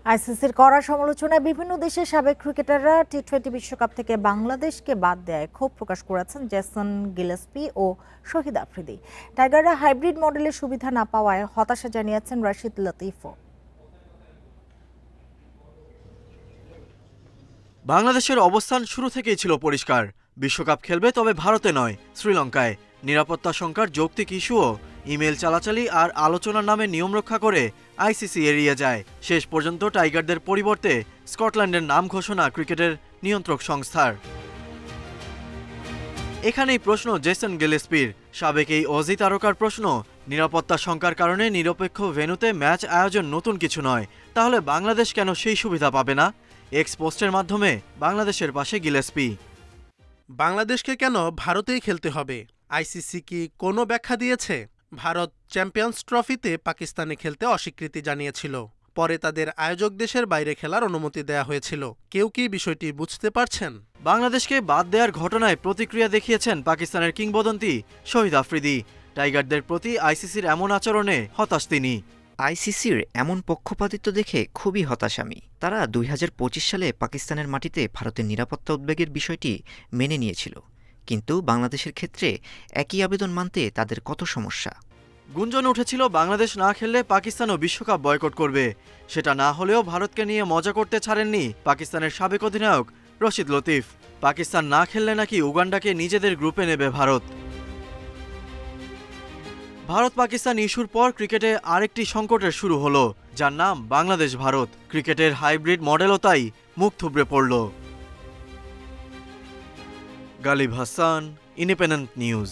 আইসিসির কড়া সমালোচনায় বিভিন্ন দেশের সাবেক ক্রিকেটাররা টি-20 বিশ্বকাপ থেকে বাংলাদেশকে বাদ দেয় ক্ষোভ প্রকাশ করেছেন জেসন গিলেস্পি ও শহীদ আফ্রিদি। টাইগাররা হাইব্রিড মডেলের সুবিধা না পাওয়ায় হতাশা জানিয়েছেন রাশিদ লতিফও। বাংলাদেশের অবস্থান শুরু থেকেই ছিল পরিষ্কার, বিশ্বকাপ খেলবে তবে ভারতে নয়, শ্রীলঙ্কায়। নিরাপত্তা শঙ্কার যৌক্তিক ইস্যুও ইমেল চালাচালি আর আলোচনার নামে নিয়ম রক্ষা করে আইসিসি এড়িয়ে যায়। শেষ পর্যন্ত টাইগারদের পরিবর্তে স্কটল্যান্ডের নাম ঘোষণা ক্রিকেটের নিয়ন্ত্রক সংস্থার। এখানেই প্রশ্ন জেসন গিলেস্পির। সাবেক এই অজি তারকার প্রশ্ন, নিরাপত্তা শঙ্কার কারণে নিরপেক্ষ ভেন্যুতে ম্যাচ আয়োজন নতুন কিছু নয়, তাহলে বাংলাদেশ কেন সেই সুবিধা পাবে না? এক্স পোস্টের মাধ্যমে বাংলাদেশের পাশে গিলেস্পি। বাংলাদেশকে কেন ভারতেই খেলতে হবে? আইসিসি কি কোনো ব্যাখ্যা দিয়েছে? ভারত চ্যাম্পিয়ন্স ট্রফিতে পাকিস্তানে খেলতে অস্বীকৃতি জানিয়েছিল, পরে তাদের আয়োজক দেশের বাইরে খেলার অনুমতি দেয়া হয়েছিল। কেউ কি বিষয়টি বুঝতে পারছেন? বাংলাদেশকে বাদ দেওয়ার ঘটনায় প্রতিক্রিয়া দেখিয়েছেন পাকিস্তানের কিংবদন্তি শহীদ আফ্রিদি। টাইগারদের প্রতি আইসিসির এমন আচরণে হতাশ তিনি। আইসিসির এমন পক্ষপাতিত্ব দেখে খুবই হতাশ আমি। তারা ২০২৫ সালে পাকিস্তানের মাটিতে ভারতের নিরাপত্তা উদ্বেগের বিষয়টি মেনে নিয়েছিল, কিন্তু বাংলাদেশের ক্ষেত্রে একই আবেদন মানতে তাদের কত সমস্যা। গুঞ্জন উঠেছিল বাংলাদেশ না খেললে পাকিস্তানও বিশ্বকাপ বয়কট করবে। সেটা না হলেও ভারতকে নিয়ে মজা করতে ছাড়েননি পাকিস্তানের সাবেক অধিনায়ক রশিদ লতিফ। পাকিস্তান না খেললে নাকি উগান্ডাকে নিজেদের গ্রুপে নেবে ভারত। ভারত পাকিস্তান ইস্যুর পর ক্রিকেটে আরেকটি সংকটের শুরু হলো, যার নাম বাংলাদেশ ভারত। ক্রিকেটের হাইব্রিড মডেলও তাই মুখ থুবড়ে পড়ল। Ghalib Hasan, independent news.